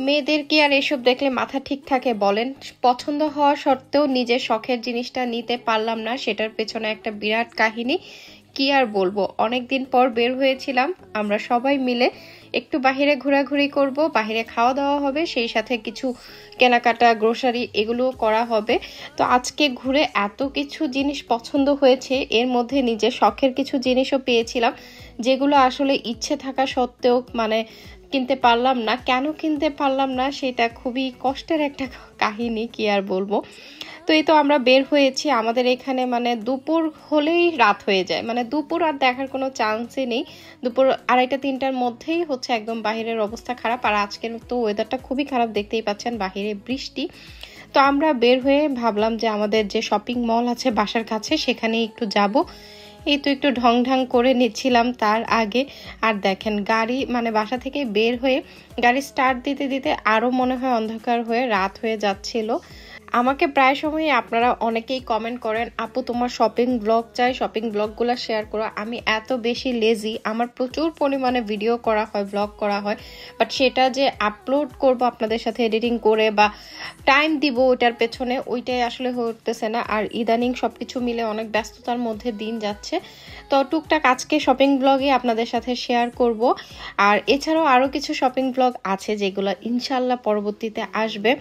মেয়েদের কি আর এসব দেখলে মাথা ঠিক থাকে বলেন? পছন্দ হওয়া সত্ত্বেও নিজের শখের জিনিসটা নিতে পারলাম না, সেটার পেছনে একটা বিরাট কাহিনী। কি আর বলবো, অনেকদিন পর বের হয়েছিলাম আমরা সবাই মিলে, একটু বাহিরে ঘোরাঘুরি করব, বাহিরে খাওয়া দাওয়া হবে, সেই সাথে কিছু কেনাকাটা গ্রোসারি এগুলোও করা হবে। তো আজকে ঘুরে এত কিছু জিনিস পছন্দ হয়েছে, এর মধ্যে নিজের শখের কিছু জিনিসও পেয়েছিলাম যেগুলো আসলে ইচ্ছে থাকা সত্ত্বেও কিনতে পারলাম না। কেন কিনতে পারলাম না সেটা খুবই কষ্টের একটা কাহিনী, কি আর বলবো। তো এই তো আমরা বের হয়েছি, আমাদের এখানে দুপুর হলেই রাত হয়ে যায়, দুপুর আর দেখার কোনো চান্সই নেই। দুপুর 2:30-3টার মধ্যেই হচ্ছে একদম বাহিরের অবস্থা খারাপ। আর আজকের তো ওয়েদারটা খুবই খারাপ, দেখতেই পাচ্ছেন বাহিরে বৃষ্টি। তো আমরা বের হয়ে ভাবলাম যে আমাদের যে শপিং মল আছে বাসার কাছে সেখানে একটু যাব। এই তো একটু ঢং ঢং করে নিচ্ছিলাম তার আগে। আর দেখেন গাড়ি বাসা থেকে বের হয়ে গাড়ি স্টার্ট দিতে দিতে আরো মনে হয় অন্ধকার হয়ে রাত হয়ে যাচ্ছিল। আমাকে প্রায় সময় আপনারা অনেকেই কমেন্ট করেন, আপু তোমার শপিং ব্লগ চাই, শপিং ব্লগগুলো শেয়ার করো। আমি এত বেশি লেজি, আমার প্রচুর পরিমাণে ভিডিও করা হয়, ব্লগ করা হয়, বাট সেটা যে আপলোড করব আপনাদের সাথে এডিটিং করে বা টাইম দিব ওইটার পেছনে, ওইটাই আসলে হয়ে উঠতেছে না। আর ইদানিং সবকিছু মিলে অনেক ব্যস্ততার মধ্যে দিন যাচ্ছে। তো টুকটাক আজকে শপিং ব্লগে আপনাদের সাথে শেয়ার করব। আর এছাড়াও আরও কিছু শপিং ব্লগ আছে যেগুলো ইনশাল্লাহ পরবর্তীতে আসবে।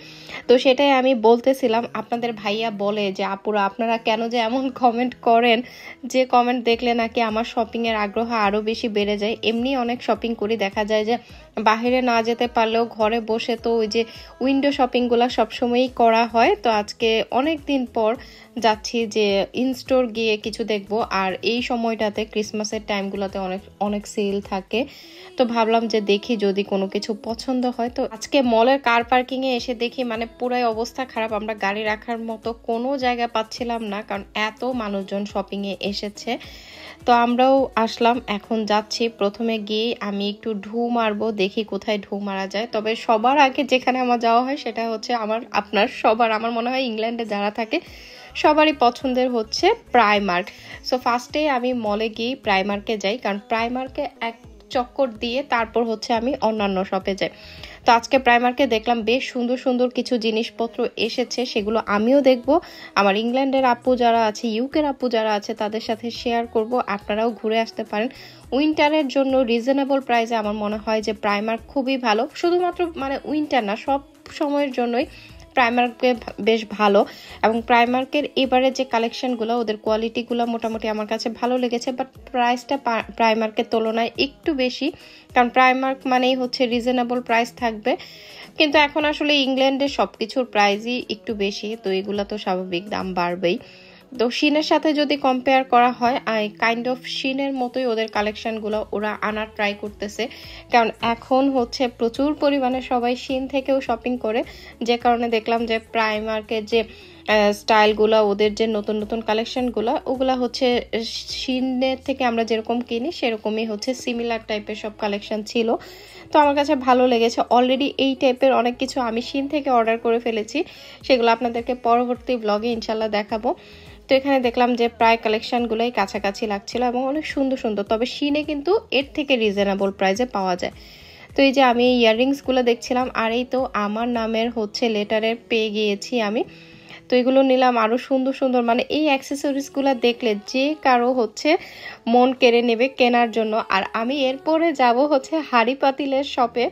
তো সেটাই আমি বলতেছিলাম, আপনাদের ভাইয়া বলে যে আপুরা আপনারা কেন যে এমন কমেন্ট করেন, যে কমেন্ট দেখলে নাকি আমার শপিংয়ের আগ্রহ আরও বেশি বেড়ে যায়। এমনি অনেক শপিং করি, দেখা যায় যে বাহিরে না যেতে পারলেও ঘরে বসে তো ওই যে উইন্ডো শপিংগুলো সবসময়ই করা হয়। তো আজকে অনেক দিন পর যাচ্ছি যে ইনস্টোর গিয়ে কিছু দেখব। আর এই সময়টাতে ক্রিসমাসের টাইমগুলোতে অনেক অনেক সেল থাকে, তো ভাবলাম যে দেখি যদি কোনো কিছু পছন্দ হয়। তো আজকে মলের কার পার্কিংয়ে এসে দেখি পুরাই অবস্থা খারাপ, আমরা গাড়ি রাখার মতো কোনো জায়গা পাচ্ছিলাম না, কারণ এত মানুষজন শপিংয়ে এসেছে। তো আমরাও আসলাম, এখন যাচ্ছি। প্রথমে গিয়ে আমি একটু ঢু মারবো, দেখি কোথায় ঢু মারা যায়। তবে সবার আগে যেখানে আমার যাওয়া হয় সেটা হচ্ছে আমার মনে হয় ইংল্যান্ডে যারা থাকে সবারই পছন্দের হচ্ছে প্রাইমার্ক। সো ফার্স্টে আমি মলে গিয়ে প্রাইমার্কে যাই, কারণ প্রাইমার্কে এক চক্কর দিয়ে তারপর হচ্ছে আমি অন্যান্য শপে যাই। তো আজকে প্রাইমার্কে দেখলাম বেশ সুন্দর সুন্দর কিছু জিনিসপত্র এসেছে, সেগুলো আমিও দেখব। আমার ইংল্যান্ডের আপু যারা আছে, ইউকের আপু যারা আছে তাদের সাথে শেয়ার করব। আপনারাও ঘুরে আসতে পারেন উইন্টারের জন্য রিজনেবল প্রাইসে। আমার মনে হয় যে প্রাইমার্ক খুবই ভালো, শুধুমাত্র উইন্টার না, সব সময়ের জন্যই প্রাইমার্কে বেশ ভালো। এবং প্রাইমার্কের এবারে যে কালেকশনগুলো, ওদের কোয়ালিটিগুলো মোটামুটি আমার কাছে ভালো লেগেছে, বাট প্রাইসটা প্রাইমার্কের তুলনায় একটু বেশি, কারণ প্রাইমার্ক মানেই হচ্ছে রিজনেবল প্রাইস থাকবে। কিন্তু এখন আসলে ইংল্যান্ডের সব কিছুর প্রাইসই একটু বেশি, তো এগুলো তো স্বাভাবিক, দাম বাড়বেই। তো শিনের সাথে যদি কম্পেয়ার করা হয়, কাইন্ড অফ শিনের মতোই ওদের কালেকশনগুলো ওরা আনার ট্রাই করতেছে, কারণ এখন হচ্ছে প্রচুর পরিমাণে সবাই শিন থেকেও শপিং করে। যে কারণে দেখলাম যে প্রাইমার্কের যে স্টাইলগুলো, ওদের যে নতুন নতুন কালেকশনগুলো, ওগুলা হচ্ছে শিনের থেকে আমরা যেরকম কিনি সেরকমই হচ্ছে সিমিলার টাইপের সব কালেকশন ছিল। তো আমার কাছে ভালো লেগেছে। অলরেডি এই টাইপের অনেক কিছু আমি শিন থেকে অর্ডার করে ফেলেছি, সেগুলো আপনাদেরকে পরবর্তী ব্লগে ইনশাল্লাহ দেখাবো। তো এখানে দেখলাম যে প্রায় কালেকশনগুলোই কাছাকাছি লাগছিল এবং অনেক সুন্দর সুন্দর, তবে শিনে কিন্তু এর থেকে রিজনেবল প্রাইসে পাওয়া যায়। তো এই যে আমি ইয়াররিংসগুলো দেখছিলাম, আর এই তো আমার নামের হচ্ছে লেটারের পেয়ে গিয়েছি আমি। তো এগুলো নিলাম, আরও সুন্দর সুন্দর এই অ্যাক্সেসরিজগুলো দেখলে যে কারো হচ্ছে মন কেড়ে নেবে কেনার জন্য। আর আমি এরপরে যাব হচ্ছে হাড়ি পাতিলের শপে,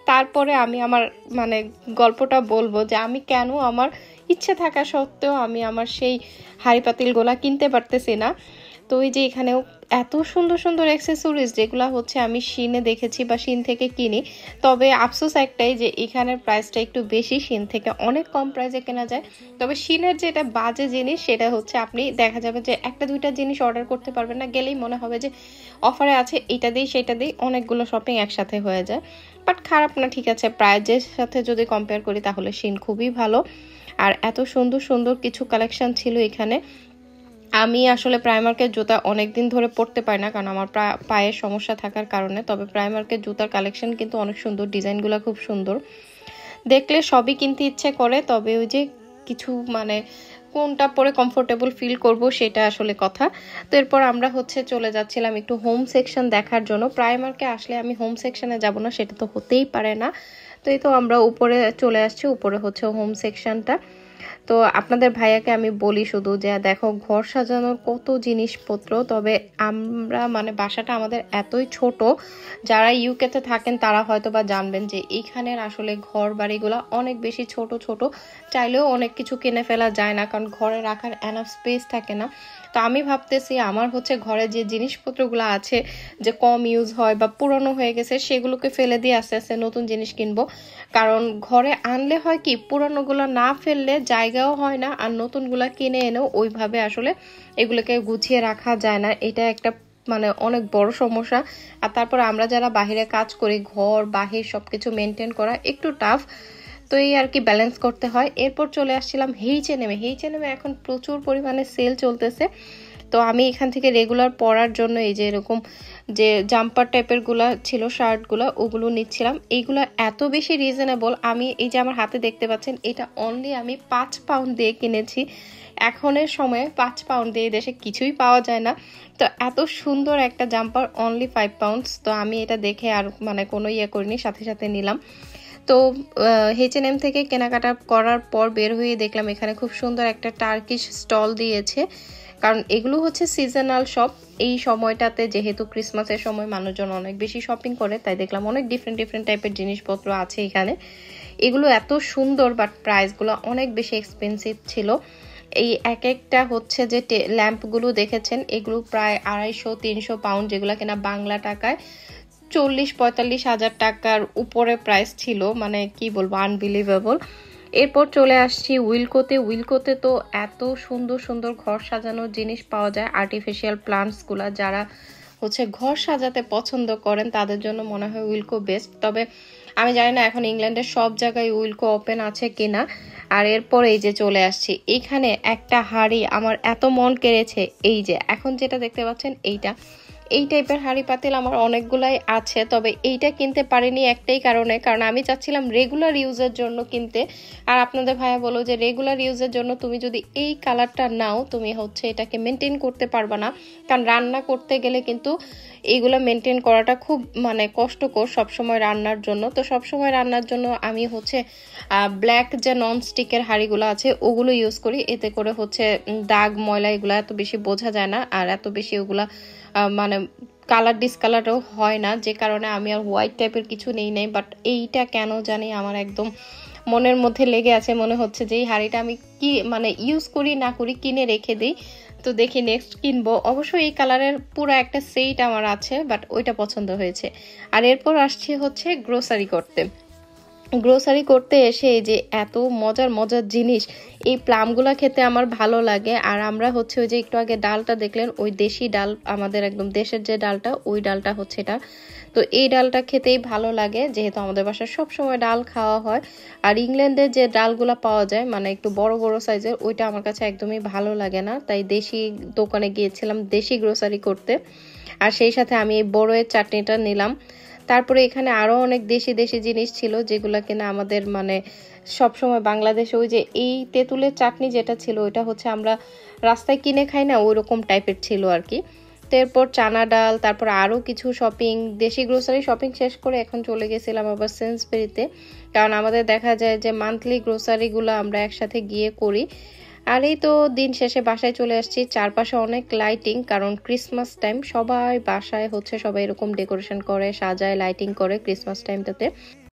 তারপরে আমি আমার গল্পটা বলবো যে আমি কেন আমার ইচ্ছে থাকা সত্ত্বেও আমি আমার সেই হাড়ি পাতিলগুলা কিনতে পারতেছি না। তো ওই যে এখানেও এত সুন্দর সুন্দর অ্যাক্সেসরিজ যেগুলো হচ্ছে আমি শিনে দেখেছি বা শিন থেকে কিনি, তবে আফসোস একটাই যে এখানের প্রাইসটা একটু বেশি, শিন থেকে অনেক কম প্রাইসে কেনা যায়। তবে শিনের যেটা বাজে জিনিস সেটা হচ্ছে আপনি দেখা যাবে যে একটা দুইটা জিনিস অর্ডার করতে পারবেন না, গেলেই মনে হবে যে অফারে আছে, এটা দিই সেটা দিই, অনেকগুলো শপিং একসাথে হয়ে যায়। বাট খারাপ না, ঠিক আছে, প্রাইজের সাথে যদি কম্পেয়ার করি তাহলে শিন খুবই ভালো। আর এত সুন্দর সুন্দর কিছু কালেকশন ছিল এখানে। আমি আসলে প্রাইমার্কের জুতা অনেকদিন ধরে পরতে পারি না, কারণ আমার পায়ের সমস্যা থাকার কারণে। তবে প্রাইমার্কের জুতার কালেকশন কিন্তু অনেক সুন্দর, ডিজাইনগুলো খুব সুন্দর, দেখলে সবই কিনতে ইচ্ছে করে। তবে ওই যে কিছু কোনটা পরে কমফোর্টেবল ফিল করব সেটা আসলে কথা। তো এরপর আমরা হচ্ছে চলে যাচ্ছিলাম একটু হোম সেকশন দেখার জন্য। প্রাইমার্কে আসলে আমি হোম সেকশনে যাব না সেটা তো হতেই পারে না। তো এই তো আমরা উপরে চলে আসছি, উপরে হচ্ছে হোম সেকশনটা। তো আপনাদের ভাইয়াকে আমি বলি শুধু যে দেখো ঘর সাজানোর কত জিনিসপত্র, তবে আমরা মানে বাসাটা আমাদের এতই ছোট, যারা ইউকেতে থাকেন তারা হয়তো বা জানবেন যে এইখানের আসলে ঘর বাড়িগুলো অনেক বেশি ছোট ছোট, চাইলেও অনেক কিছু কিনে ফেলা যায় না, কারণ ঘরে রাখার এনাফ স্পেস থাকে না। তো আমি ভাবতেছি আমার হচ্ছে ঘরে যে জিনিসপত্রগুলো আছে যে কম ইউজ হয় বা পুরনো হয়ে গেছে সেগুলোকে ফেলে দিয়ে আস্তে আস্তে নতুন জিনিস কিনবো। কারণ ঘরে আনলে হয় কি পুরনোগুলো না ফেললে জায়গাও হয় না, আর নতুনগুলা কিনে এনেও ওইভাবে আসলে এগুলোকে গুছিয়ে রাখা যায় না, এটা একটা মানে অনেক বড় সমস্যা। আর তারপর আমরা যারা বাহিরে কাজ করি ঘর বাহির সবকিছু মেনটেন করা একটু টাফ, তো এই আর কি ব্যালেন্স করতে হয়। এরপর চলে আসছিলাম H&M H&M এখন প্রচুর পরিমাণে সেল চলতেছে। তো আমি এখান থেকে রেগুলার পরার জন্য এই যে এরকম যে জাম্পার টাইপের গুলা ছিল শার্টগুলো ওগুলো নিচ্ছিলাম। এইগুলো এত বেশি রিজনেবল, আমি এই যে আমার হাতে দেখতে পাচ্ছেন এটা অনলি আমি 5 পাউন্ড দিয়ে কিনেছি। এখনের সময়ে 5 পাউন্ড দিয়ে দেশে কিছুই পাওয়া যায় না। তো এত সুন্দর একটা জাম্পার অনলি 5 পাউন্ডস। তো আমি এটা দেখে আর মানে কোনো ইয়ে করিনি, সাথে সাথে নিলাম। তো H&M থেকে কেনাকাটা করার পর বের হয়ে দেখলাম এখানে খুব সুন্দর একটা টার্কিশ স্টল দিয়েছে, কারণ এগুলো হচ্ছে সিজনাল শপ। এই সময়টাতে যেহেতু ক্রিসমাসের সময় মানুষজন অনেক বেশি শপিং করে, তাই দেখলাম অনেক ডিফারেন্ট ডিফারেন্ট টাইপের জিনিসপত্র আছে এখানে। এগুলো এত সুন্দর, বাট প্রাইসগুলো অনেক বেশি এক্সপেন্সিভ ছিল। এই এক একটা হচ্ছে যে ল্যাম্পগুলো দেখেছেন এগুলো প্রায় 250-300 পাউন্ড, যেগুলো কিনা বাংলা টাকায় 40-45 হাজার টাকার উপরে প্রাইস ছিল, মানে কি বলবো আনবিলিভেবল। এরপর চলে আসছি উইলকোতে। উইলকোতে তো এত সুন্দর সুন্দর ঘর সাজানোর জিনিস পাওয়া যায়, আর্টিফিশিয়াল প্লান্টসগুলা যারা হচ্ছে ঘর সাজাতে পছন্দ করেন তাদের জন্য মনে হয় উইলকো বেস্ট। তবে আমি জানি না এখন ইংল্যান্ডের সব জায়গায় উইলকো ওপেন আছে কিনা। আর এরপর এই যে চলে আসছি এখানে একটা হাড়ি আমার এত মন কেড়েছে, এই যে এখন যেটা দেখতে পাচ্ছেন এইটা, এই টাইপের হাঁড়ি পাতিল আমার অনেকগুলাই আছে, তবে এইটা কিনতে পারিনি একটাই কারণে, কারণ আমি চাচ্ছিলাম রেগুলার ইউজের জন্য কিনতে। আর আপনাদের ভাইয়া বলো যে রেগুলার ইউজের জন্য তুমি যদি এই কালারটা নাও তুমি হচ্ছে এটাকে মেনটেন করতে পারবা না, কারণ রান্না করতে গেলে কিন্তু এইগুলো মেনটেন করাটা খুব মানে কষ্টকর সবসময় রান্নার জন্য। তো সবসময় রান্নার জন্য আমি হচ্ছে ব্ল্যাক যে নন স্টিকের হাঁড়িগুলো আছে ওগুলো ইউজ করি, এতে করে হচ্ছে দাগ ময়লা এগুলো এত বেশি বোঝা যায় না, আর এত বেশি ওগুলা মানে কালার ডিসকালারও হয় না, যে কারণে আমি আর হোয়াইট টাইপের কিছু নেই নাই। বাট এইটা কেন জানি আমার একদম মনের মধ্যে লেগে আছে, মনে হচ্ছে যে এই হাঁড়িটা আমি কি মানে ইউজ করি না করি কিনে রেখে দিই। তো দেখি নেক্সট কিনবো। অবশ্যই এই কালারের পুরো একটা সেট আমার আছে, বাট ওইটা পছন্দ হয়েছে। আর এরপর আসছি হচ্ছে গ্রোসারি করতে। গ্রোসারি করতে এসে এই যে এত মজার মজার জিনিস, এই প্লামগুলা খেতে আমার ভালো লাগে। আর আমরা হচ্ছে ওই যে একটু আগে ডালটা দেখলেন, ওই দেশি ডাল, আমাদের একদম দেশের যে ডালটা ওই ডালটা হচ্ছে এটা। তো এই ডালটা খেতেই ভালো লাগে, যেহেতু আমাদের বাসায় সবসময় ডাল খাওয়া হয়। আর ইংল্যান্ডের যে ডালগুলা পাওয়া যায় মানে একটু বড় বড় সাইজের, ওইটা আমার কাছে একদমই ভালো লাগে না, তাই দেশি দোকানে গিয়েছিলাম দেশি গ্রোসারি করতে। আর সেই সাথে আমি এই বড়য়ের চাটনিটা নিলাম। তারপরে এখানে আরো অনেক দেশি দেশি জিনিস ছিল যেগুলো কিনা আমাদের মানে সবসময় বাংলাদেশে ওই যে এই তেঁতুলের চাটনি যেটা ছিল ওইটা হচ্ছে আমরা রাস্তায় কিনে খাই না, ওই রকম টাইপের ছিল আর কি। তো এরপর চানা ডাল, তারপর আরো কিছু শপিং, দেশি গ্রোসারি শপিং শেষ করে এখন চলে গেছিলাম আবার সেন্সবেরিতে, কারণ আমাদের দেখা যায় যে মান্থলি গ্রোসারিগুলো আমরা একসাথে গিয়ে করি। আর এই তো দিন শেষে বাসায় চলে আসছি, চারপাশে অনেক লাইটিং, কারণ ক্রিসমাস টাইম সবাই বাসায় হচ্ছে সবাই এরকম ডেকোরেশন করে সাজায় লাইটিং করে ক্রিসমাস টাইমটাতে।